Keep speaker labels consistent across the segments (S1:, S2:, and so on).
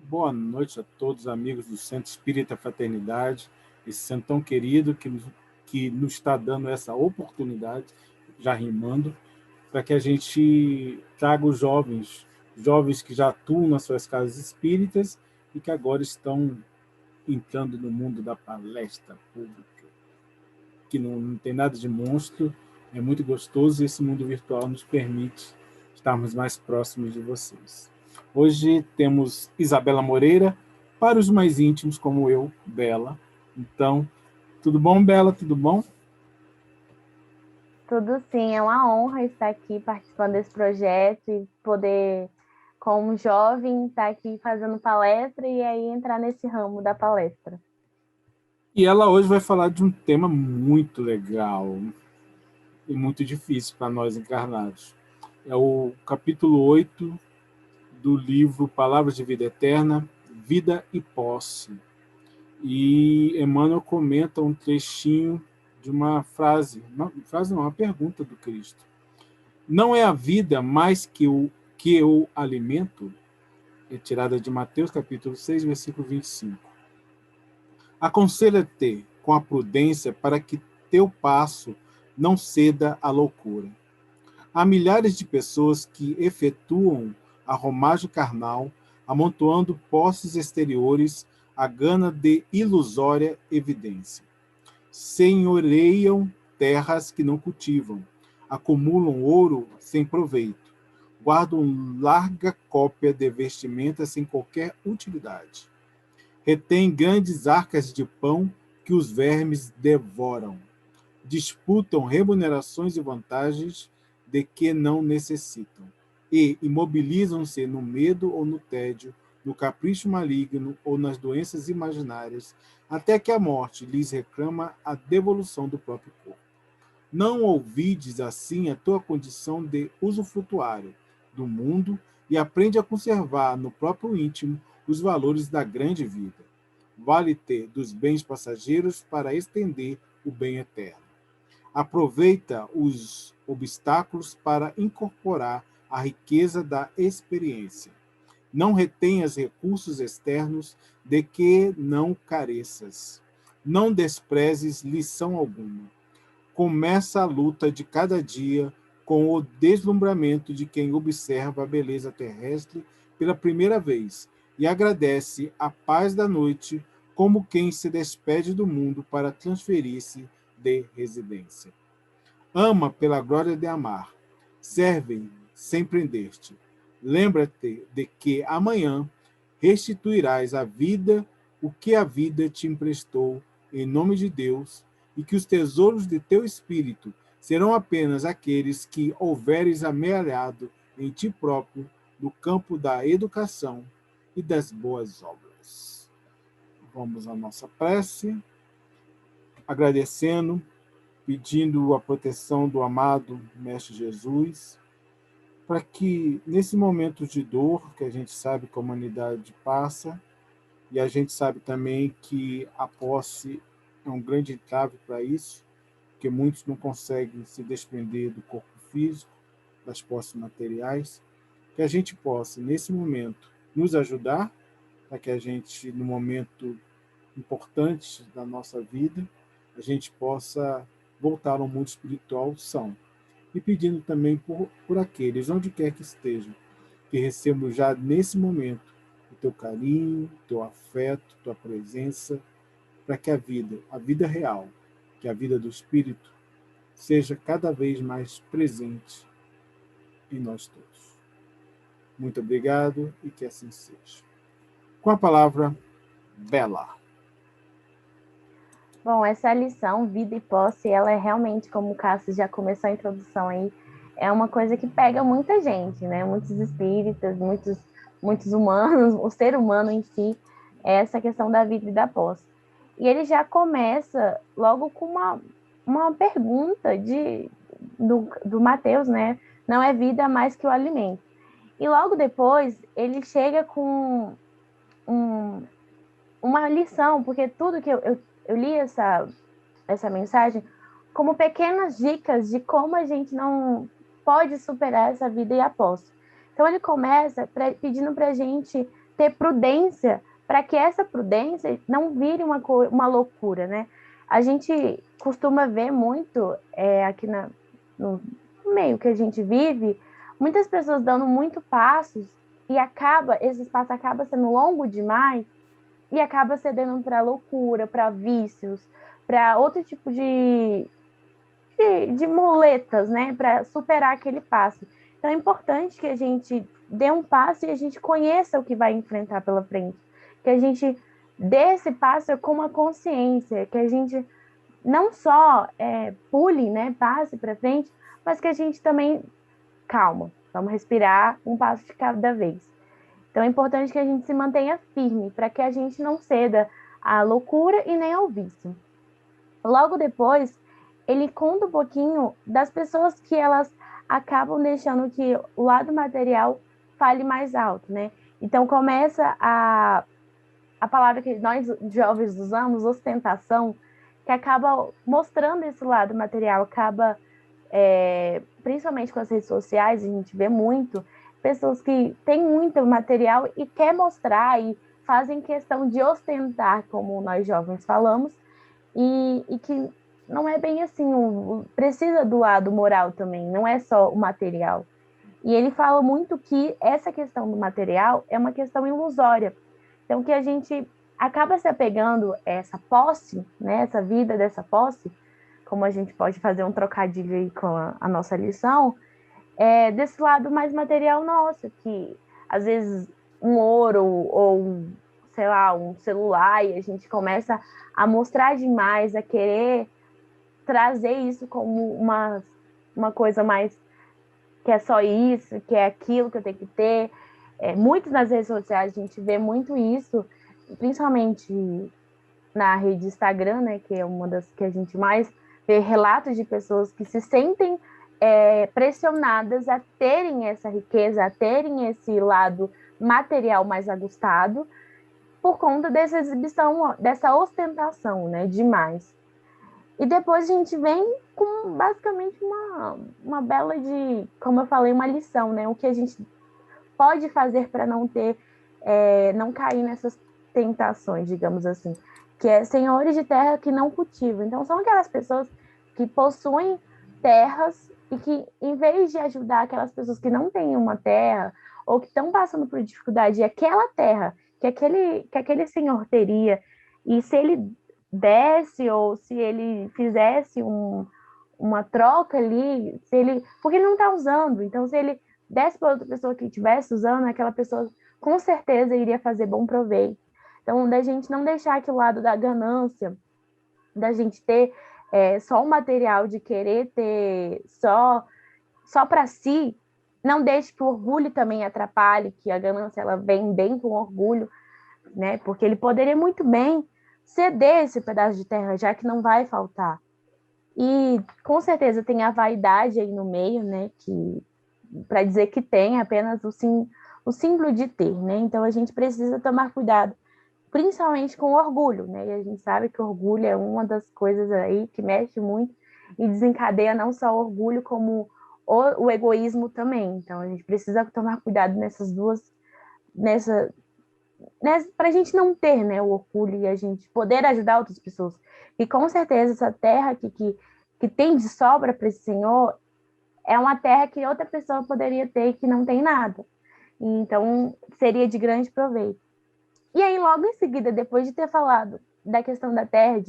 S1: Boa noite a todos, amigos do Centro Espírita Fraternidade, esse centro tão querido que nos está dando essa oportunidade, já rimando, para que a gente traga os jovens que já atuam nas suas casas espíritas e que agora estão entrando no mundo da palestra pública, que não tem nada de monstro, é muito gostoso e esse mundo virtual nos permite estarmos mais próximos de vocês. Hoje temos Isabela Moreira, para os mais íntimos como eu, Bela. Então, tudo bom, Bela? Tudo bom?
S2: Tudo sim, é uma honra estar aqui participando desse projeto e poder, como jovem, estar aqui fazendo palestra e aí entrar nesse ramo da palestra.
S1: E ela hoje vai falar de um tema muito legal e muito difícil para nós encarnados. É o capítulo 8 do livro Palavras de Vida Eterna, Vida e Posse. E Emmanuel comenta um trechinho de uma uma pergunta do Cristo. Não é a vida mais que eu alimento? É tirada de Mateus capítulo 6, versículo 25. Aconselha-te com a prudência para que teu passo não ceda à loucura. Há milhares de pessoas que efetuam a romagem carnal, amontoando posses exteriores à gana de ilusória evidência. Senhoreiam terras que não cultivam, acumulam ouro sem proveito, guardam larga cópia de vestimentas sem qualquer utilidade. Retêm grandes arcas de pão que os vermes devoram. Disputam remunerações e vantagens de que não necessitam. E imobilizam-se no medo ou no tédio, no capricho maligno ou nas doenças imaginárias, até que a morte lhes reclama a devolução do próprio corpo. Não ouvides assim a tua condição de usufrutuário do mundo e aprende a conservar no próprio íntimo os valores da grande vida. Vale-te dos bens passageiros para estender o bem eterno. Aproveita os obstáculos para incorporar a riqueza da experiência. Não retenhas recursos externos de que não careças. Não desprezes lição alguma. Começa a luta de cada dia com o deslumbramento de quem observa a beleza terrestre pela primeira vez e agradece a paz da noite como quem se despede do mundo para transferir-se de residência. Ama pela glória de amar. Serve sem prender-te. Lembra-te de que amanhã restituirás à vida o que a vida te emprestou em nome de Deus e que os tesouros de teu espírito serão apenas aqueles que houveres amealhado em ti próprio no campo da educação e das boas obras. Vamos à nossa prece, agradecendo, pedindo a proteção do amado Mestre Jesus, para que nesse momento de dor que a gente sabe que a humanidade passa, e a gente sabe também que a posse é um grande entrave para isso, porque muitos não conseguem se desprender do corpo físico, das posses materiais, que a gente possa, nesse momento, nos ajudar, para que a gente, no momento importante da nossa vida, a gente possa voltar ao mundo espiritual são. E pedindo também por aqueles, onde quer que estejam, que recebam já nesse momento o teu carinho, o teu afeto, tua presença, para que a vida real, que é a vida do Espírito, seja cada vez mais presente em nós todos. Muito obrigado e que assim seja. Com a palavra, Bela.
S2: Bom, essa lição, vida e posse, ela é realmente, como o Cássio já começou a introdução aí, é uma coisa que pega muita gente, né? Muitos espíritas, muitos humanos, o ser humano em si, é essa questão da vida e da posse. E ele já começa logo com uma pergunta do Mateus, né? Não é vida mais que o alimento. E logo depois ele chega com um, uma lição, porque tudo que eu li essa mensagem como pequenas dicas de como a gente não pode superar essa vida e a posse. Então ele começa pedindo para a gente ter prudência para que essa prudência não vire uma loucura, né? A gente costuma ver muito aqui no meio que a gente vive, muitas pessoas dando muito passos e esse espaço acaba sendo longo demais e acaba cedendo para loucura, para vícios, para outro tipo de muletas, né, para superar aquele passo. Então é importante que a gente dê um passo e a gente conheça o que vai enfrentar pela frente, que a gente dê esse passo com uma consciência, que a gente não só pule, né, passe para frente, mas que a gente também, calma, vamos respirar um passo de cada vez. Então é importante que a gente se mantenha firme, para que a gente não ceda à loucura e nem ao vício. Logo depois, ele conta um pouquinho das pessoas que elas acabam deixando que o lado material fale mais alto, né? Então começa a palavra que nós jovens usamos, ostentação, que acaba mostrando esse lado material, acaba, principalmente com as redes sociais, a gente vê muito, pessoas que têm muito material e quer mostrar e fazem questão de ostentar, como nós jovens falamos, e que não é bem assim, precisa do lado moral também, não é só o material. E ele fala muito que essa questão do material é uma questão ilusória. Então, que a gente acaba se apegando a essa posse, né, essa vida dessa posse, como a gente pode fazer um trocadilho aí com a nossa lição, desse lado mais material nosso, que às vezes um ouro ou, sei lá, um celular, e a gente começa a mostrar demais, a querer trazer isso como uma coisa mais que é só isso, que é aquilo que eu tenho que ter. Muito nas redes sociais a gente vê muito isso, principalmente na rede Instagram, né, que é uma das que a gente mais vê relatos de pessoas que se sentem pressionadas a terem essa riqueza, a terem esse lado material mais ajustado, por conta dessa exibição, dessa ostentação, né, demais. E depois a gente vem com basicamente uma bela como eu falei, uma lição, né? O que a gente pode fazer para não cair nessas tentações, digamos assim. Que é senhores de terra que não cultivam. Então, são aquelas pessoas que possuem terras e que, em vez de ajudar aquelas pessoas que não têm uma terra ou que estão passando por dificuldade, aquela terra que aquele senhor teria, e se ele desse ou se ele fizesse uma troca ali, porque ele não está usando, então se ele desse para outra pessoa que estivesse usando, aquela pessoa com certeza iria fazer bom proveito. Então, da gente não deixar aquele lado da ganância, da gente ter só o material de querer ter só para si, não deixe que o orgulho também atrapalhe, que a ganância ela vem bem com orgulho, né? Porque ele poderia muito bem ceder esse pedaço de terra, já que não vai faltar. E com certeza tem a vaidade aí no meio, né? Que para dizer que tem apenas o símbolo de ter, né? Então a gente precisa tomar cuidado, principalmente com o orgulho, né? E a gente sabe que o orgulho é uma das coisas aí que mexe muito e desencadeia não só o orgulho, como o egoísmo também. Então a gente precisa tomar cuidado nessas duas, para a gente não ter, né, o orgulho e a gente poder ajudar outras pessoas. E com certeza essa terra que tem de sobra para esse senhor é uma terra que outra pessoa poderia ter e que não tem nada. Então seria de grande proveito. E aí logo em seguida, depois de ter falado da questão da terra,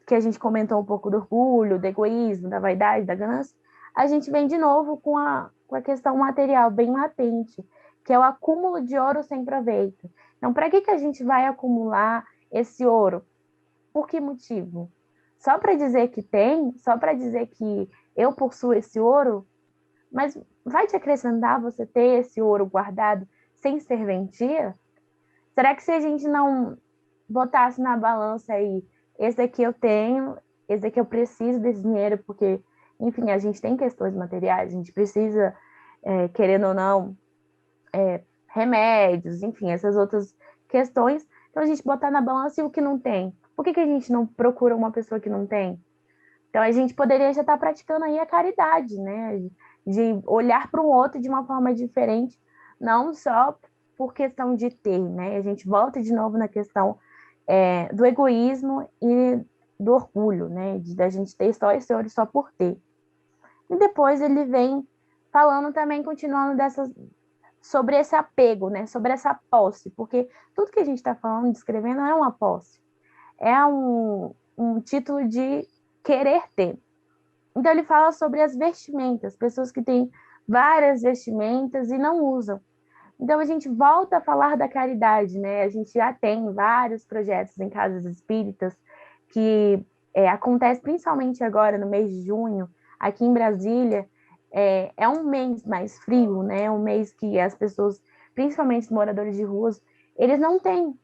S2: que a gente comentou um pouco do orgulho, do egoísmo, da vaidade, da ganância, a gente vem de novo com a questão material bem latente, que é o acúmulo de ouro sem proveito. Então, para que a gente vai acumular esse ouro? Por que motivo? Só para dizer que tem? Só para dizer que eu possuo esse ouro? Mas vai te acrescentar você ter esse ouro guardado sem serventia? Será que se a gente não botasse na balança aí, esse aqui eu tenho, esse aqui eu preciso desse dinheiro, porque, enfim, a gente tem questões materiais, a gente precisa, querendo ou não, remédios, enfim, essas outras questões. Então, a gente botar na balança e o que não tem. Por que a gente não procura uma pessoa que não tem? Então, a gente poderia já estar praticando aí a caridade, né? De olhar para o outro de uma forma diferente, não só por questão de ter, né? A gente volta de novo na questão do egoísmo e do orgulho, né? Da gente ter só esse olho só por ter. E depois ele vem falando também, continuando sobre esse apego, né? Sobre essa posse, porque tudo que a gente está falando, descrevendo, é uma posse. É um título de querer ter. Então ele fala sobre as vestimentas, pessoas que têm várias vestimentas e não usam. Então a gente volta a falar da caridade, né? A gente já tem vários projetos em casas espíritas que acontece principalmente agora no mês de junho, aqui em Brasília. É um mês mais frio, né? É um mês que as pessoas, principalmente os moradores de ruas, eles não têm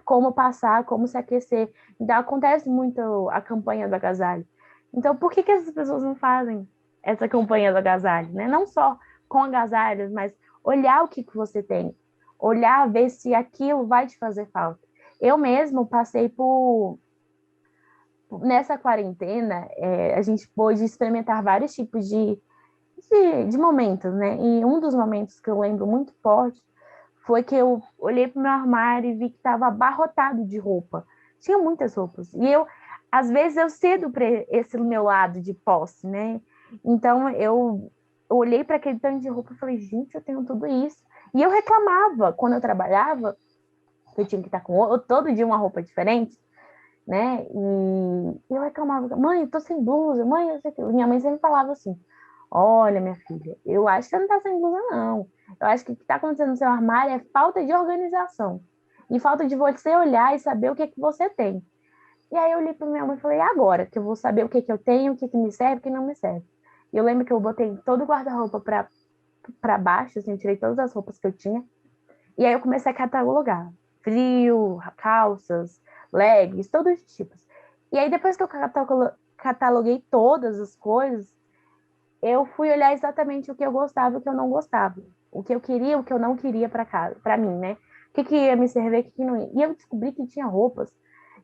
S2: como passar, como se aquecer. Então acontece muito a campanha do agasalho. Então por que essas pessoas não fazem essa campanha do agasalho, né? Não só com agasalhos, mas olhar o que você tem, olhar, ver se aquilo vai te fazer falta. Eu mesmo passei nessa quarentena, a gente pôde experimentar vários tipos de momentos, né? E um dos momentos que eu lembro muito forte foi que eu olhei para o meu armário e vi que estava abarrotado de roupa. Tinha muitas roupas. E às vezes, eu cedo para esse meu lado de posse, né? Então, eu olhei para aquele tanto de roupa e falei, gente, eu tenho tudo isso. E eu reclamava, quando eu trabalhava, que eu tinha que estar com todo dia uma roupa diferente, né? E eu reclamava, mãe, eu tô sem blusa, mãe, eu sei que... Minha mãe sempre falava assim, olha, minha filha, eu acho que você não tá sem blusa, não. Eu acho que o que está acontecendo no seu armário é falta de organização. E falta de você olhar e saber o que você tem. E aí eu olhei para minha mãe e falei, e agora? Que eu vou saber o que eu tenho, o que me serve, o que não me serve. E eu lembro que eu botei todo o guarda-roupa para baixo, assim, eu tirei todas as roupas que eu tinha. E aí eu comecei a catalogar. Frio, calças, leggings, todos os tipos. E aí depois que eu cataloguei todas as coisas, eu fui olhar exatamente o que eu gostava e o que eu não gostava. O que eu queria, o que eu não queria para casa, para mim, né? O que ia me servir, o que não ia. E eu descobri que tinha roupas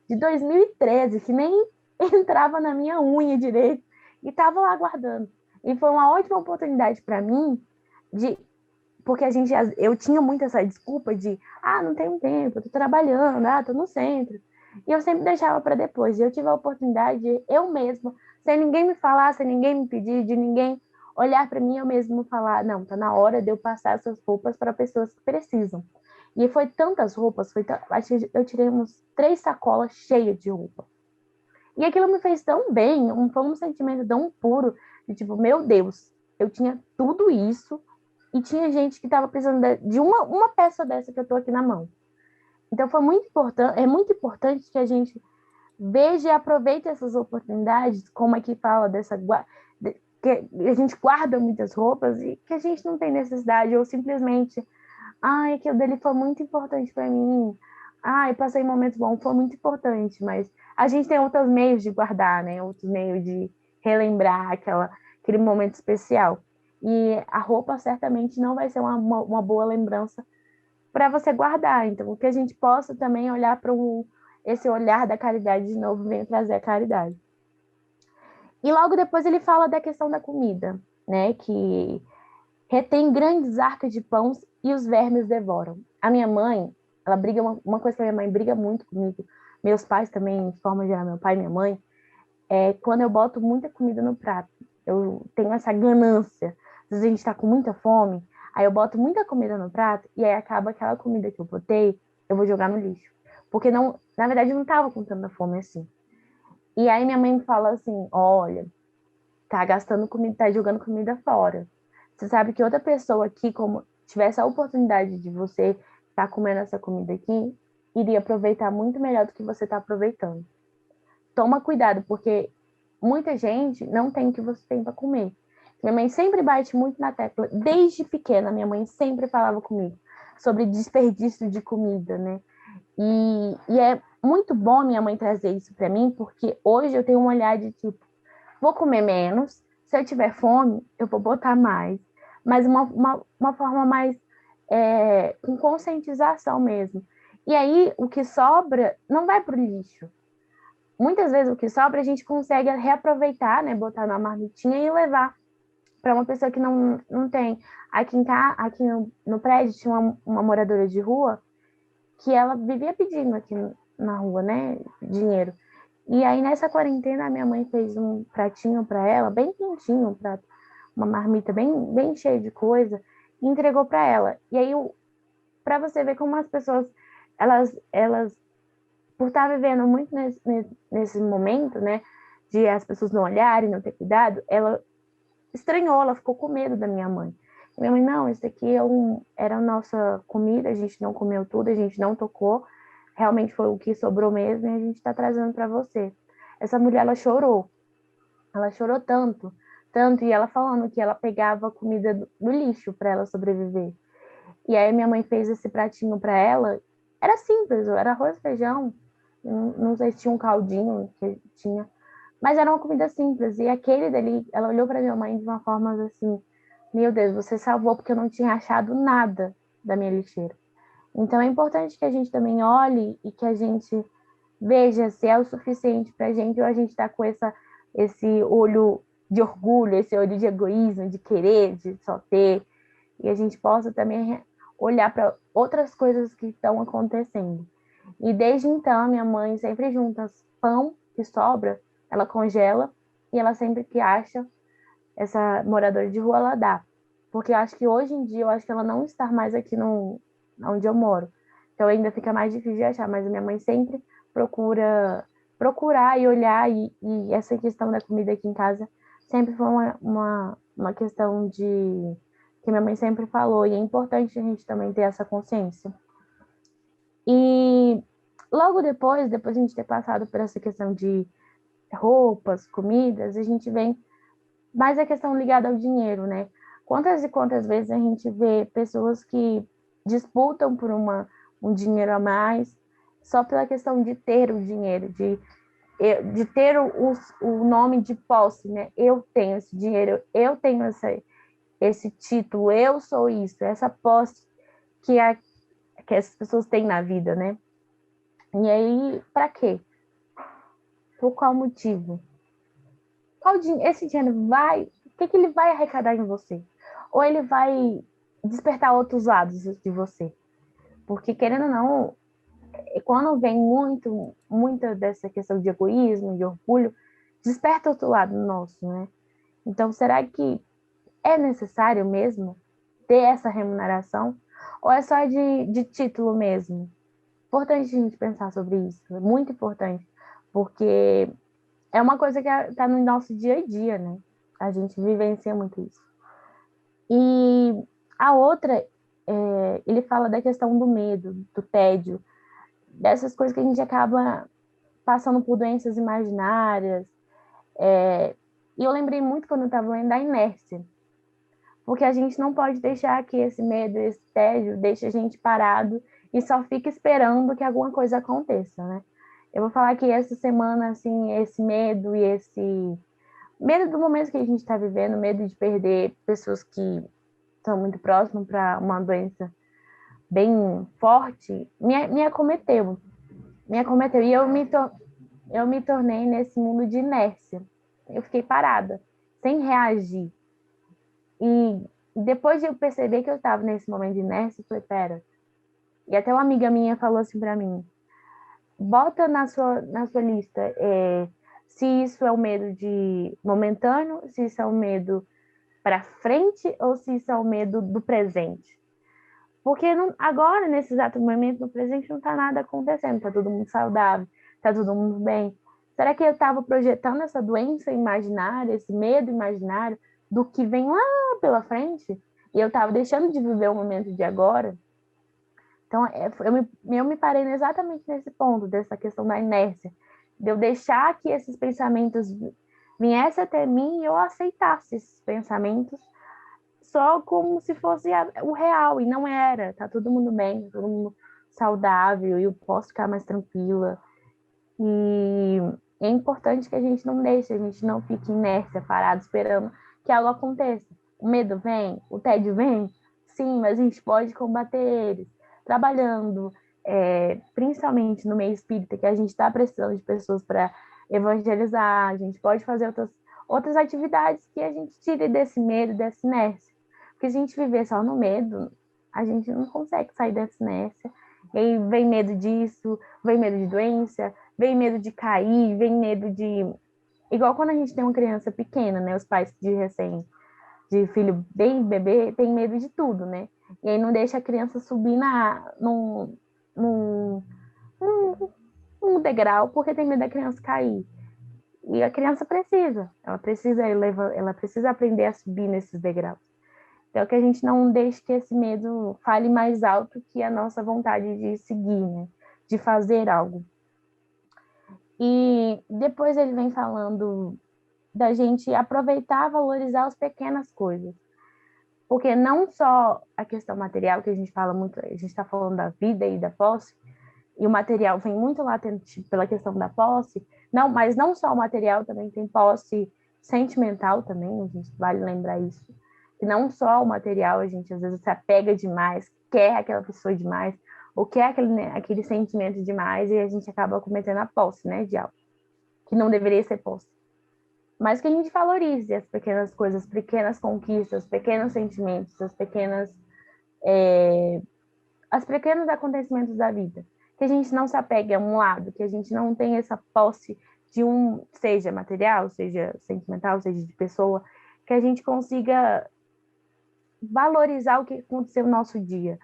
S2: de 2013 que nem entrava na minha unha direito e tava lá guardando. E foi uma ótima oportunidade para mim porque eu tinha muito essa desculpa de, não tenho tempo, eu tô trabalhando, tô no centro. E eu sempre deixava para depois. E eu tive a oportunidade de eu mesma, sem ninguém me falar, sem ninguém me pedir, de ninguém olhar para mim, eu mesmo falar, não, tá na hora de eu passar essas roupas para pessoas que precisam. E foi tantas roupas, acho que eu tirei uns 3 sacolas cheias de roupa. E aquilo me fez tão bem, foi um sentimento tão puro, de tipo, meu Deus, eu tinha tudo isso e tinha gente que estava precisando de uma peça dessa que eu estou aqui na mão. Então foi muito importante, é muito importante que a gente veja e aproveite essas oportunidades, como aqui fala que a gente guarda muitas roupas e que a gente não tem necessidade, ou simplesmente, aquilo dele foi muito importante para mim, eu passei momentos bons, foi muito importante, mas a gente tem outros meios de guardar, né? Outros meios de relembrar aquele momento especial. E a roupa certamente não vai ser uma boa lembrança para você guardar. Então, que a gente possa também olhar para esse olhar da caridade de novo, vem trazer a caridade. E logo depois ele fala da questão da comida, né? Que retém grandes arcas de pães e os vermes devoram. A minha mãe, ela briga, uma coisa que a minha mãe briga muito comigo, meus pais também, de forma geral, meu pai e minha mãe, quando eu boto muita comida no prato. Eu tenho essa ganância. Às vezes a gente tá com muita fome, aí eu boto muita comida no prato e aí acaba aquela comida que eu botei, eu vou jogar no lixo. Porque não, na verdade eu não tava com tanta fome assim. E aí minha mãe me fala assim, olha, tá gastando comida, tá jogando comida fora. Você sabe que outra pessoa aqui, como tivesse a oportunidade de você estar comendo essa comida aqui, iria aproveitar muito melhor do que você está aproveitando. Toma cuidado, porque muita gente não tem o que você tem para comer. Minha mãe sempre bate muito na tecla. Desde pequena, minha mãe sempre falava comigo sobre desperdício de comida, né? E é muito bom minha mãe trazer isso para mim, porque hoje eu tenho um olhar de tipo, vou comer menos, se eu tiver fome, eu vou botar mais. Mas uma forma mais com conscientização mesmo. E aí, o que sobra não vai para o lixo. Muitas vezes o que sobra a gente consegue reaproveitar, né? Botar na marmitinha e levar para uma pessoa que não tem. Aqui no prédio tinha uma moradora de rua que ela vivia pedindo aqui na rua, né, dinheiro. E aí, nessa quarentena, a minha mãe fez um pratinho para ela, bem quentinho, um prato, uma marmita bem cheia de coisa, e entregou para ela. E aí, para você ver como as pessoas, elas por estar vivendo muito nesse momento, né, de as pessoas não olharem, não ter cuidado, ela estranhou, ela ficou com medo da minha mãe. E minha mãe, não, isso aqui era a nossa comida, a gente não comeu tudo, a gente não tocou, realmente foi o que sobrou mesmo e a gente está trazendo para você. Essa mulher, ela chorou tanto, tanto, e ela falando que ela pegava comida do lixo para ela sobreviver. E aí minha mãe fez esse pratinho para ela, era simples, era arroz, feijão, não sei se tinha um caldinho que tinha, mas era uma comida simples. E aquele dali, ela olhou para minha mãe de uma forma assim: meu Deus, você salvou porque eu não tinha achado nada da minha lixeira. Então é importante que a gente também olhe e que a gente veja se é o suficiente para a gente ou a gente está com esse olho de orgulho, esse olho de egoísmo, de querer, de só ter. E a gente possa também olhar para outras coisas que estão acontecendo. E desde então, minha mãe sempre junta pão que sobra, ela congela e ela sempre que acha essa moradora de rua, ela dá. Porque eu acho que hoje em dia, eu acho que ela não está mais aqui onde eu moro. Então ainda fica mais difícil de achar, mas a minha mãe sempre procurar e olhar, e essa questão da comida aqui em casa sempre foi uma questão que minha mãe sempre falou, e é importante a gente também ter essa consciência. E logo depois de a gente ter passado por essa questão de roupas, comidas, a gente vem mais a questão ligada ao dinheiro, né? Quantas e quantas vezes a gente vê pessoas que disputam por um dinheiro a mais só pela questão de ter o dinheiro, de ter o nome de posse, né? Eu tenho esse dinheiro, eu tenho esse título, eu sou isso, essa posse que as pessoas têm na vida, né? E aí, para quê? Por qual motivo? Esse dinheiro vai, o que ele vai arrecadar em você? Ou ele vai despertar outros lados de você? Porque, querendo ou não, quando vem muita dessa questão de egoísmo, de orgulho, desperta outro lado nosso, né? Então, será que é necessário mesmo ter essa remuneração? Ou é só de título mesmo? Importante a gente pensar sobre isso, é muito importante, porque é uma coisa que está no nosso dia a dia, né? A gente vivencia muito isso. E a outra, ele fala da questão do medo, do tédio, dessas coisas que a gente acaba passando por doenças imaginárias. E eu lembrei muito quando eu estava lendo da inércia, porque a gente não pode deixar que esse medo, esse tédio, deixe a gente parado e só fica esperando que alguma coisa aconteça, né? Eu vou falar que essa semana, assim, esse medo e esse medo do momento que a gente está vivendo, medo de perder pessoas que são muito próximas para uma doença bem forte, me acometeu. Me acometeu. E eu me tornei nesse mundo de inércia. Eu fiquei parada, sem reagir. E depois de eu perceber que eu estava nesse momento de inércia, eu falei, pera. E até uma amiga minha falou assim para mim, bota na sua lista se isso é um medo de momentâneo, se isso é um medo para frente ou se isso é um medo do presente. Porque agora, nesse exato momento, no presente, não está nada acontecendo, está todo mundo saudável, está todo mundo bem. Será que eu estava projetando essa doença imaginária, esse medo imaginário do que vem lá pela frente? E eu estava deixando de viver o momento de agora? Então, eu me parei exatamente nesse ponto, dessa questão da inércia, de eu deixar que esses pensamentos viessem até mim e eu aceitasse esses pensamentos só como se fosse o real, e não era. Tá todo mundo bem, todo mundo saudável, e eu posso ficar mais tranquila. E é importante que a gente não deixe, a gente não fique inércia, parado, esperando que algo aconteça. O medo vem, o tédio vem, sim, mas a gente pode combater eles trabalhando, principalmente no meio espírita, que a gente está precisando de pessoas para evangelizar, a gente pode fazer outras atividades que a gente tire desse medo, dessa inércia. Porque se a gente viver só no medo, a gente não consegue sair dessa inércia. E aí vem medo disso, vem medo de doença, vem medo de cair, vem medo de... Igual quando a gente tem uma criança pequena, né? Os pais de filho bem bebê, tem medo de tudo, né? E aí não deixa a criança subir num, num, num degrau, porque tem medo da criança cair. E a criança ela precisa aprender a subir nesses degraus. Então, que a gente não deixe que esse medo fale mais alto que a nossa vontade de seguir, né? De fazer algo. E depois ele vem falando da gente aproveitar, valorizar as pequenas coisas. Porque não só a questão material, que a gente fala muito, a gente está falando da vida e da posse, e o material vem muito latente pela questão da posse, não, mas não só o material, também tem posse sentimental também, a gente vale lembrar isso. E não só o material, a gente às vezes se apega demais, quer aquela pessoa demais, ou quer aquele sentimento demais, e a gente acaba cometendo a posse, né, de algo que não deveria ser posse. Mas que a gente valorize as pequenas coisas, as pequenas conquistas, os pequenos sentimentos, os pequenos acontecimentos da vida. Que a gente não se apegue a um lado, que a gente não tenha essa posse de seja material, seja sentimental, seja de pessoa, que a gente consiga valorizar o que aconteceu no nosso dia.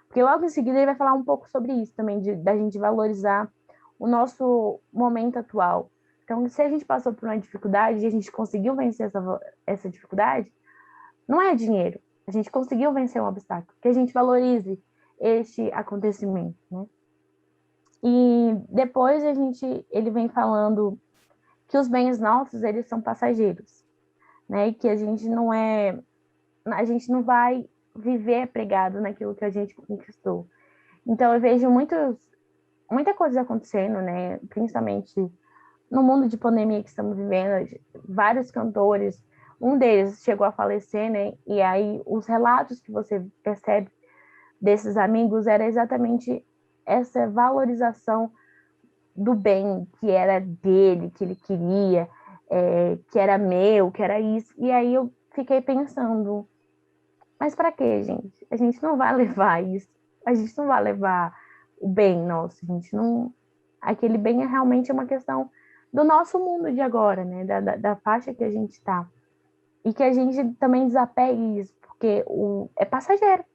S2: Porque logo em seguida ele vai falar um pouco sobre isso também, da gente valorizar o nosso momento atual. Então, se a gente passou por uma dificuldade e a gente conseguiu vencer essa dificuldade, não é dinheiro. A gente conseguiu vencer um obstáculo. Que a gente valorize este acontecimento, né? E depois ele vem falando que os bens nossos, eles são passageiros, né? E que a gente não vai viver pregado naquilo que a gente conquistou. Então eu vejo muita coisa acontecendo, né? Principalmente no mundo de pandemia que estamos vivendo, vários cantores, um deles chegou a falecer, né? E aí os relatos que você percebe desses amigos era exatamente essa valorização do bem que era dele, que ele queria, que era meu, que era isso. E aí eu fiquei pensando, mas para quê, gente? A gente não vai levar isso, a gente não vai levar o bem nosso, a gente não. Aquele bem é realmente uma questão do nosso mundo de agora, né? Da faixa que a gente está. E que a gente também desapegue isso, porque é passageiro.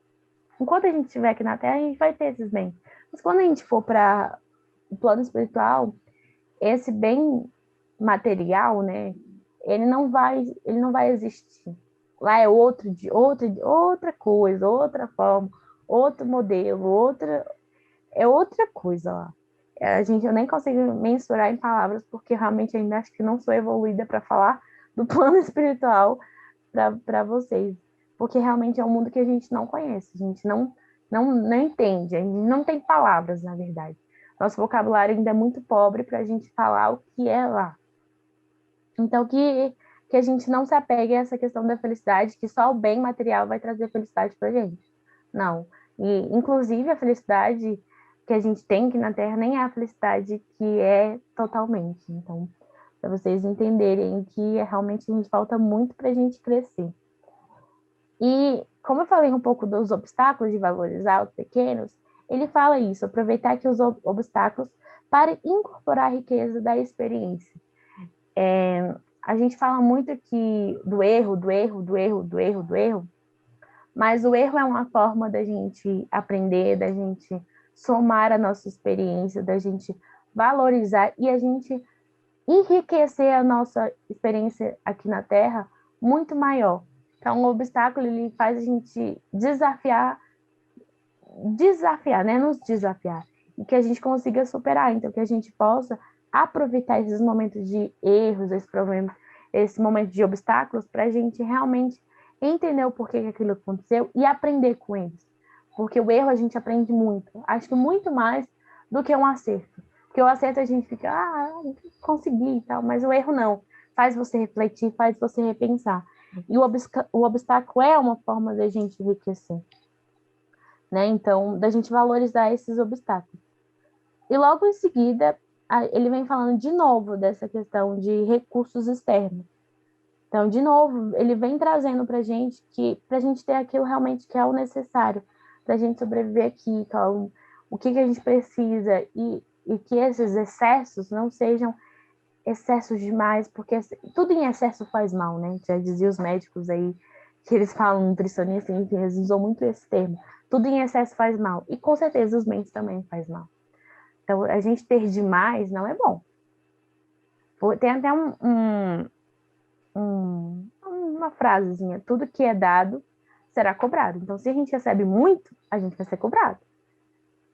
S2: Enquanto a gente estiver aqui na Terra, a gente vai ter esses bens. Mas quando a gente for para o plano espiritual, esse bem material, né? Ele não vai existir. Lá é outra coisa, outra forma, outro modelo, outra coisa lá. Eu nem consigo mensurar em palavras, porque realmente ainda acho que não sou evoluída para falar do plano espiritual para vocês. Porque realmente é um mundo que a gente não conhece, a gente não entende, a gente não tem palavras, na verdade. Nosso vocabulário ainda é muito pobre para a gente falar o que é lá. Então, que a gente não se apegue a essa questão da felicidade, que só o bem material vai trazer felicidade para a gente. Não. E, inclusive, a felicidade que a gente tem aqui na Terra nem é a felicidade que é totalmente. Então, para vocês entenderem que realmente a gente falta muito para a gente crescer. E, como eu falei um pouco dos obstáculos de valorizar os pequenos, ele fala isso, aproveitar que os obstáculos para incorporar a riqueza da experiência. A gente fala muito que do erro, mas o erro é uma forma da gente aprender, da gente somar a nossa experiência, da gente valorizar e a gente enriquecer a nossa experiência aqui na Terra muito maior. Então, o obstáculo ele faz a gente desafiar, né? Nos desafiar e que a gente consiga superar. Então, que a gente possa aproveitar esses momentos de erros, esse problema, esse momento de obstáculos, para a gente realmente entender o porquê que aquilo aconteceu e aprender com eles. Porque o erro a gente aprende muito. Acho que muito mais do que um acerto. Porque o acerto a gente fica, consegui e tal, mas o erro não. Faz você refletir, faz você repensar. E o obstáculo é uma forma da gente enriquecer. Né? Então, da gente valorizar esses obstáculos. E logo em seguida, ele vem falando de novo dessa questão de recursos externos. Então, de novo, ele vem trazendo para gente que para a gente ter aquilo realmente que é o necessário para a gente sobreviver aqui, então, o que a gente precisa e que esses excessos não sejam excessos demais, porque tudo em excesso faz mal, né? Já dizia os médicos aí, que eles falam nutricionista, enfim, eles usam muito esse termo. Tudo em excesso faz mal. E com certeza os mentes também faz mal. Então, a gente ter demais não é bom. Tem até uma frasezinha, tudo que é dado será cobrado. Então, se a gente recebe muito, a gente vai ser cobrado.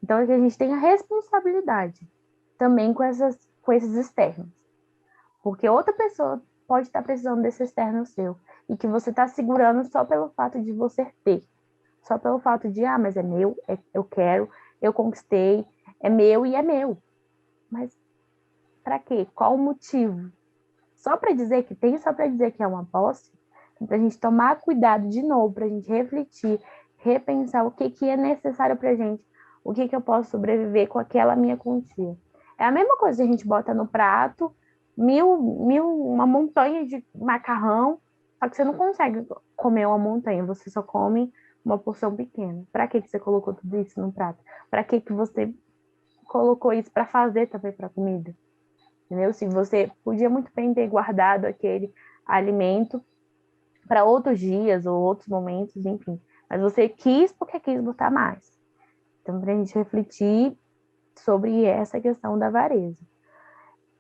S2: Então, é que a gente tem a responsabilidade também com esses externos. Porque outra pessoa pode estar precisando desse externo seu e que você está segurando só pelo fato de você ter. Só pelo fato de, mas é meu, eu quero, eu conquistei, é meu e é meu. Mas para quê? Qual o motivo? Só para dizer que tem, só para dizer que é uma posse, para a gente tomar cuidado de novo, para a gente refletir, repensar o que é necessário para a gente, o que eu posso sobreviver com aquela minha quantia. É a mesma coisa que a gente bota no prato uma montanha de macarrão, só que você não consegue comer uma montanha, você só come uma porção pequena. Para que você colocou tudo isso no prato? Para que você colocou isso para fazer também para comida? Entendeu? Se você podia muito bem ter guardado aquele alimento para outros dias ou outros momentos, enfim. Mas você quis porque quis botar mais. Então, para a gente refletir sobre essa questão da avareza.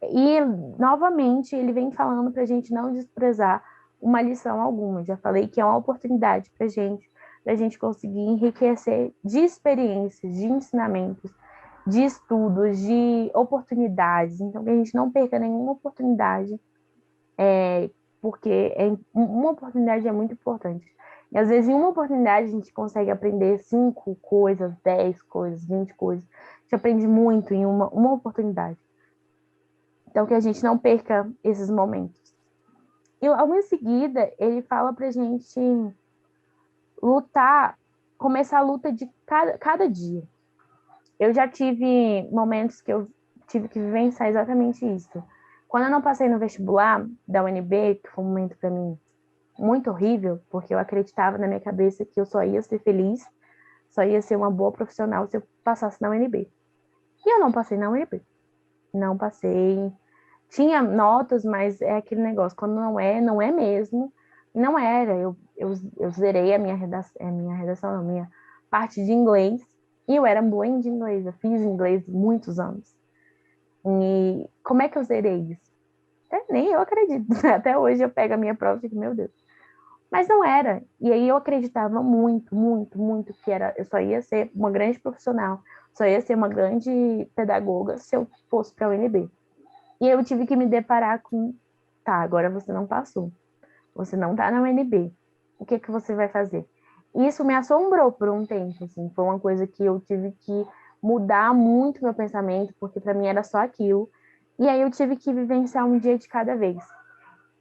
S2: E, novamente, ele vem falando para a gente não desprezar uma lição alguma. Já falei que é uma oportunidade para a gente conseguir enriquecer de experiências, de ensinamentos, de estudos, de oportunidades. Então, que a gente não perca nenhuma oportunidade, porque uma oportunidade é muito importante. E, às vezes, em uma oportunidade, a gente consegue aprender 5 coisas, 10 coisas, 20 coisas. A gente aprende muito em uma oportunidade. Então, que a gente não perca esses momentos. E logo em seguida, ele fala pra gente lutar, começar a luta de cada dia. Eu já tive momentos que eu tive que vivenciar exatamente isso. Quando eu não passei no vestibular da UNB, que foi um momento para mim muito horrível, porque eu acreditava na minha cabeça que eu só ia ser feliz, só ia ser uma boa profissional se eu passasse na UNB. E eu não passei na UNB. Não passei. Tinha notas, mas é aquele negócio, quando não é mesmo. Não era. Eu zerei a minha redação, não, minha parte de inglês, e eu era boa em inglês. Eu fiz inglês muitos anos. E como é que eu zerei isso? Nem eu acredito. Até hoje eu pego a minha prova e fico, meu Deus. Mas não era. E aí eu acreditava muito, muito, muito que eu só ia ser uma grande profissional, só ia ser uma grande pedagoga se eu fosse para a UNB. E eu tive que me deparar com, tá, agora você não passou. Você não tá na UNB. O que você vai fazer? Isso me assombrou por um tempo, assim. Foi uma coisa que eu tive que mudar muito meu pensamento, porque para mim era só aquilo. E aí eu tive que vivenciar um dia de cada vez.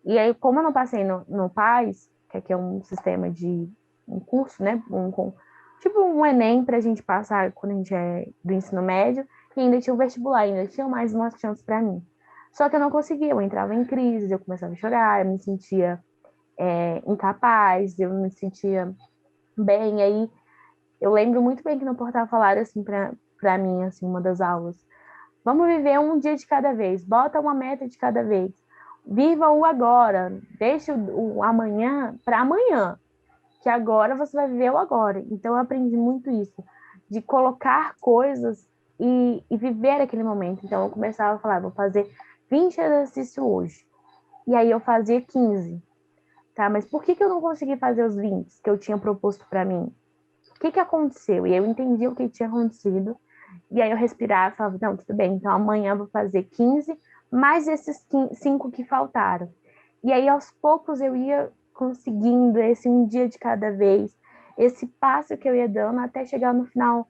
S2: E aí, como eu não passei no PAS, que aqui é um sistema de um curso, né? Tipo um Enem para a gente passar quando a gente é do ensino médio, e ainda tinha o vestibular, ainda tinha mais uma chance para mim. Só que eu não conseguia, eu entrava em crise, eu começava a chorar, eu me sentia incapaz, eu me sentia bem. Aí eu lembro muito bem que no portal falaram assim para mim, assim, uma das aulas: vamos viver um dia de cada vez, bota uma meta de cada vez. Viva o agora, deixe o amanhã para amanhã, que agora você vai viver o agora. Então eu aprendi muito isso, de colocar coisas e viver aquele momento. Então eu começava a falar, vou fazer 20 exercícios hoje. E aí eu fazia 15. Tá, mas por que eu não consegui fazer os 20 que eu tinha proposto para mim? O que aconteceu? E aí eu entendi o que tinha acontecido. E aí eu respirava e falava, não, tudo bem, então amanhã eu vou fazer 15, mais esses 5 que faltaram. E aí aos poucos eu ia conseguindo esse um dia de cada vez, esse passo que eu ia dando até chegar no final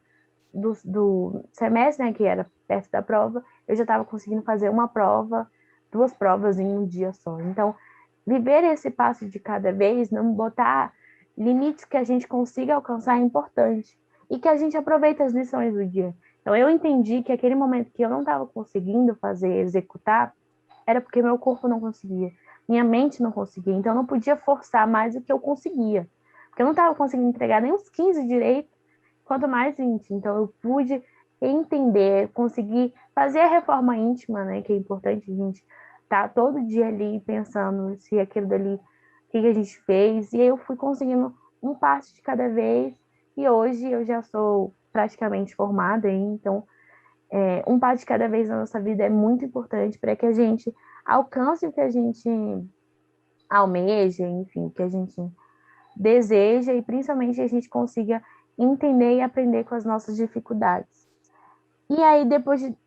S2: do semestre, né, que era perto da prova, eu já estava conseguindo fazer uma prova, 2 provas em um dia só. Então, viver esse passo de cada vez, não botar limites que a gente consiga alcançar é importante. E que a gente aproveite as lições do dia. Então, eu entendi que aquele momento que eu não estava conseguindo fazer, executar, era porque meu corpo não conseguia. minha mente não conseguia, então eu não podia forçar mais do que eu conseguia, porque eu não estava conseguindo entregar nem uns 15 direito, quanto mais 20. Então eu pude entender, conseguir fazer a reforma íntima, né, que é importante a gente estar todo dia ali pensando se aquilo dali, o que a gente fez, e aí eu fui conseguindo um passo de cada vez, e hoje eu já sou praticamente formada, então um passo de cada vez na nossa vida é muito importante para que a gente alcance o que a gente almeja, enfim, o que a gente deseja e principalmente a gente consiga entender e aprender com as nossas dificuldades. E aí, depois de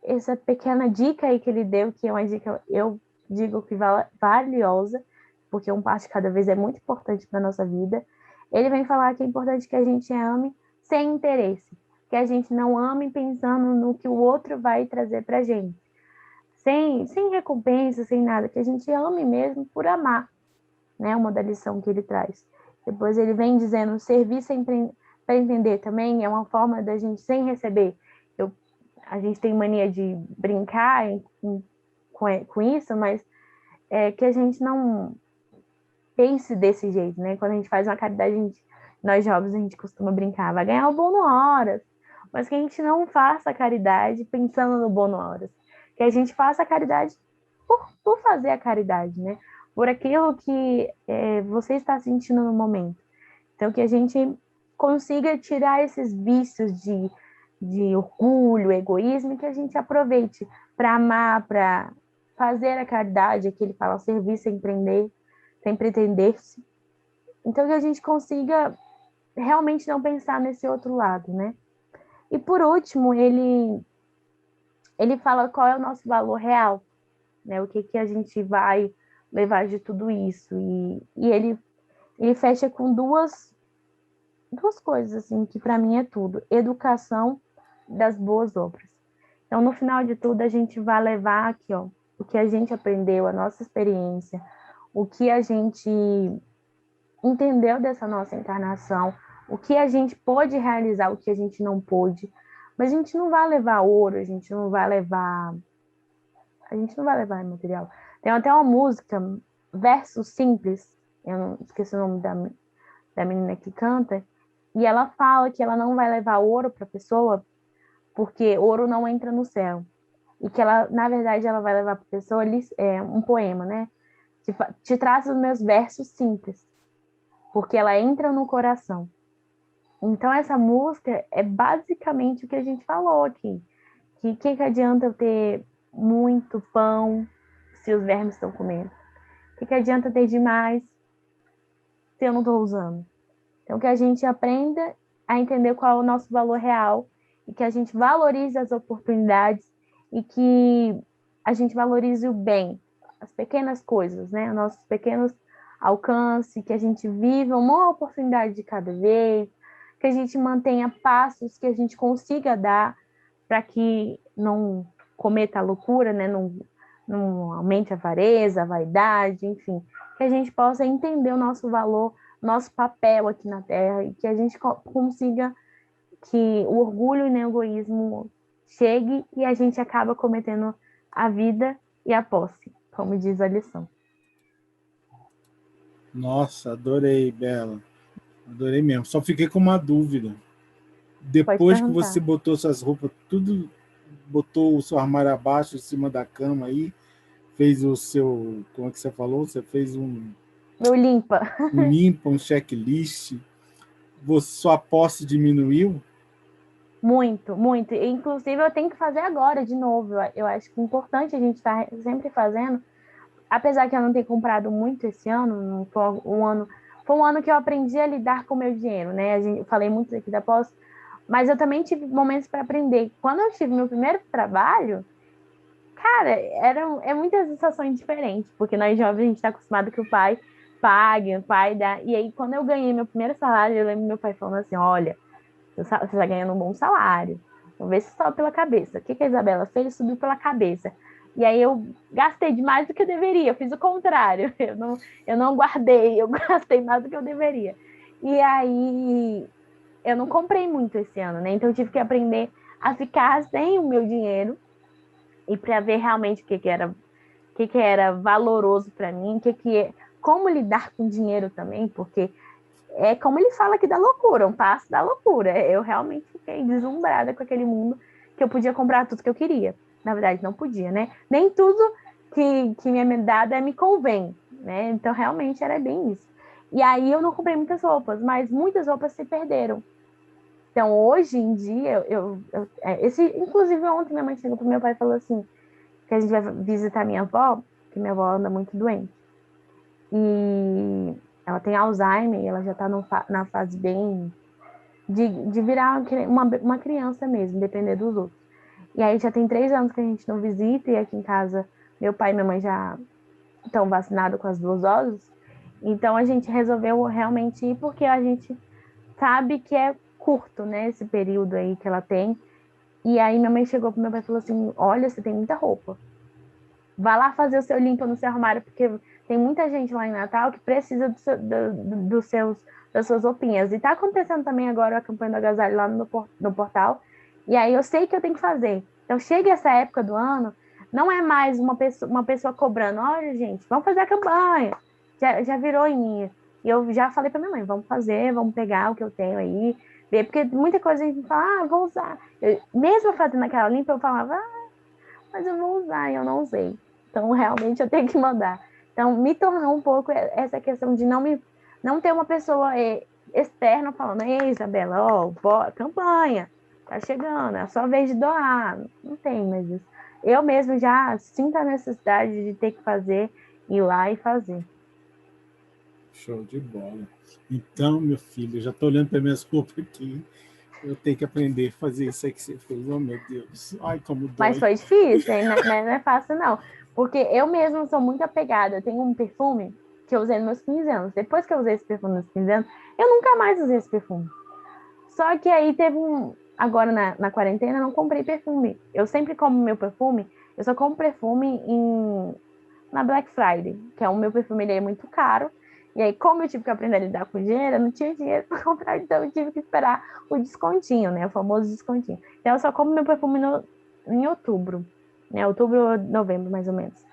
S2: essa pequena dica aí que ele deu, que é uma dica, eu digo que valiosa, porque um passo de cada vez é muito importante para a nossa vida, ele vem falar que é importante que a gente ame sem interesse, que a gente não ame pensando no que o outro vai trazer para a gente, sem recompensa, sem nada, que a gente ame mesmo por amar, né? Uma da lição que ele traz. Depois ele vem dizendo, servir sem para entender também é uma forma da gente sem receber. A gente tem mania de brincar com isso, mas que a gente não pense desse jeito, né? Quando a gente faz uma caridade, nós jovens, a gente costuma brincar, vai ganhar o bono horas, mas que a gente não faça a caridade pensando no bono horas, que a gente faça a caridade por fazer a caridade, né? Por aquilo que você está sentindo no momento. Então, que a gente consiga tirar esses vícios de orgulho, egoísmo, e que a gente aproveite para amar, para fazer a caridade, que ele fala, servir sem prender, sem pretender-se. Então, que a gente consiga realmente não pensar nesse outro lado, né? E por último, ele fala qual é o nosso valor real, né? O que a gente vai levar de tudo isso. E ele fecha com duas coisas, assim, que para mim é tudo. Educação das boas obras. Então, no final de tudo, a gente vai levar aqui, ó, o que a gente aprendeu, a nossa experiência, o que a gente entendeu dessa nossa encarnação, o que a gente pôde realizar, o que a gente não pôde. Mas a gente não vai levar ouro, a gente não vai levar material. Tem até uma música, Verso Simples, eu não esqueci o nome da menina que canta, e ela fala que ela não vai levar ouro para a pessoa, porque ouro não entra no céu. E que ela, na verdade, ela vai levar para a pessoa um poema, né? Te traça os meus versos simples, porque ela entra no coração. Então, essa música é basicamente o que a gente falou aqui. Que adianta eu ter muito pão se os vermes estão comendo? Que adianta ter demais se eu não estou usando? Então, que a gente aprenda a entender qual é o nosso valor real e que a gente valorize as oportunidades e que a gente valorize o bem, as pequenas coisas, né? Os nossos pequenos alcances, que a gente viva uma oportunidade de cada vez, que a gente mantenha passos que a gente consiga dar para que não cometa a loucura, né? Não aumente a avareza, a vaidade, enfim, que a gente possa entender o nosso valor, nosso papel aqui na Terra e que a gente consiga que o orgulho e o egoísmo chegue e a gente acaba cometendo a vida e a posse, como diz a lição.
S1: Nossa, adorei, Bela. Adorei mesmo. Só fiquei com uma dúvida.
S2: Pode
S1: Depois que você
S2: perguntar.
S1: botou suas roupas, tudo, botou o seu armário abaixo, em cima da cama aí, fez o seu, como é que você falou? Você fez
S2: Meu limpa.
S1: um limpa, um checklist. Sua posse diminuiu?
S2: Muito, muito. Inclusive, eu tenho que fazer agora de novo. Eu acho que é importante a gente estar sempre fazendo. Apesar que eu não ter comprado muito esse ano, não foi um ano que eu aprendi a lidar com o meu dinheiro, né? Eu falei muito aqui da posse, mas eu também tive momentos para aprender. Quando eu tive meu primeiro trabalho, cara, é muitas sensações diferentes, porque nós jovens a gente está acostumado que o pai pague, o pai dá. E aí, quando eu ganhei meu primeiro salário, eu lembro meu pai falando assim: olha, você está ganhando um bom salário, vamos ver se sobe pela cabeça. O que a Isabela fez? Subiu pela cabeça. E aí eu gastei demais do que eu deveria, eu fiz o contrário, eu não guardei, eu gastei mais do que eu deveria. E aí eu não comprei muito esse ano, né? Então eu tive que aprender a ficar sem o meu dinheiro e para ver realmente o que que era valoroso para mim, como lidar com dinheiro também, porque é como ele fala aqui da loucura, um passo da loucura. Eu realmente fiquei deslumbrada com aquele mundo que eu podia comprar tudo que eu queria. Na verdade, não podia, né? Nem tudo que me é dado me convém, né? Então, realmente, era bem isso. E aí, eu não comprei muitas roupas, mas muitas roupas se perderam. Então, hoje em dia, inclusive, ontem minha mãe chegou pro meu pai e falou assim, que a gente vai visitar minha avó, que minha avó anda muito doente. E ela tem Alzheimer, e ela já está na fase bem de virar uma criança mesmo, depender dos outros. E aí já tem 3 anos que a gente não visita, e aqui em casa meu pai e minha mãe já estão vacinados com as 2 doses. Então a gente resolveu realmente ir porque a gente sabe que é curto, né, esse período aí que ela tem. E aí minha mãe chegou pro meu pai e falou assim: olha, você tem muita roupa. Vá lá fazer o seu limpo no seu armário, porque tem muita gente lá em Natal que precisa das suas roupinhas. E tá acontecendo também agora a campanha do agasalho lá no portal. E aí eu sei que eu tenho que fazer. Então chega essa época do ano, não é mais uma pessoa cobrando, olha, gente, vamos fazer a campanha. Já virou em mim. E eu já falei para minha mãe, vamos fazer, vamos pegar o que eu tenho aí, ver, porque muita coisa a gente fala, vou usar. Mesmo fazendo aquela limpa, eu falava, mas eu vou usar, e eu não usei. Então, realmente, eu tenho que mandar. Então, me tornou um pouco essa questão de não ter uma pessoa externa falando, ei, Isabela, ó, campanha, tá chegando, é a sua vez de doar. Não tem mais isso. Eu mesmo já sinto a necessidade de ter que fazer, ir lá e fazer.
S1: Show de bola. Então, meu filho, já estou olhando para minhas roupas aqui. Eu tenho que aprender a fazer isso aí que você fez. Oh, meu Deus. Ai, como
S2: Mas
S1: dói.
S2: foi difícil, hein? Não é fácil, não. Porque eu mesma sou muito apegada. Eu tenho um perfume que eu usei nos meus 15 anos. Depois que eu usei esse perfume nos 15 anos, eu nunca mais usei esse perfume. Só que aí teve um. Agora na quarentena, eu não comprei perfume. Eu sempre como meu perfume, eu só compro perfume na Black Friday, que é o meu perfume, ele é muito caro. E aí, como eu tive que aprender a lidar com dinheiro, eu não tinha dinheiro para comprar, então eu tive que esperar o descontinho, né? O famoso descontinho. Então, eu só compro meu perfume em outubro, né? Outubro ou novembro, mais ou menos.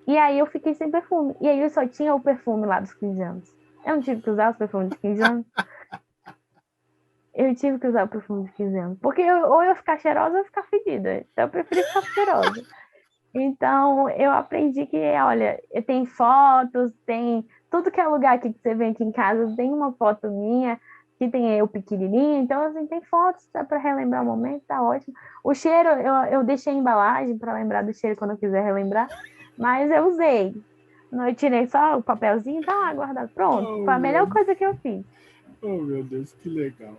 S2: E aí, eu fiquei sem perfume. E aí, eu só tinha o perfume lá dos 15 anos. Eu não tive que usar os perfumes dos 15 anos. Eu tive que usar o perfume dos 15 anos. Porque ou eu ficar cheirosa ou eu ficar fedida. Então, eu preferi ficar cheirosa. Então, eu aprendi que, olha, tem fotos, tem tudo que é lugar aqui que você vem aqui em casa, tem uma foto minha, que tem eu pequenininha, então, assim, tem fotos, dá para relembrar o momento, tá ótimo. O cheiro, eu deixei a embalagem para lembrar do cheiro quando eu quiser relembrar, mas eu usei. Eu tirei só o papelzinho, tá lá guardado. Pronto,
S1: Oh,
S2: foi a melhor
S1: meu,
S2: coisa que eu fiz.
S1: oh, meu Deus, que legal.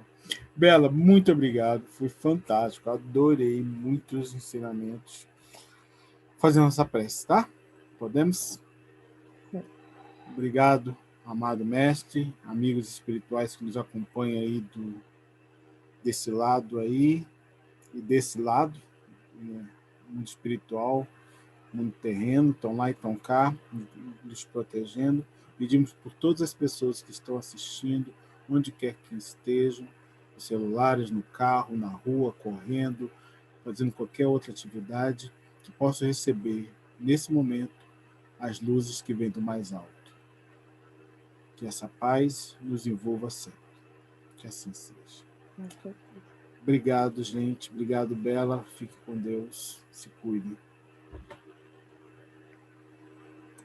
S1: Bela, muito obrigado. Foi fantástico. Adorei muitos ensinamentos. Fazendo essa prece, tá? Podemos? Obrigado, amado mestre, amigos espirituais que nos acompanham aí desse lado aí e desse lado, né? Mundo espiritual, mundo terreno, estão lá e estão cá, nos protegendo. Pedimos por todas as pessoas que estão assistindo, onde quer que estejam, nos celulares, no carro, na rua, correndo, fazendo qualquer outra atividade, que possam receber, nesse momento, as luzes que vêm do mais alto. Que essa paz nos envolva sempre. Que assim seja. Obrigado, gente. Obrigado, Bela. Fique com Deus. Se cuide.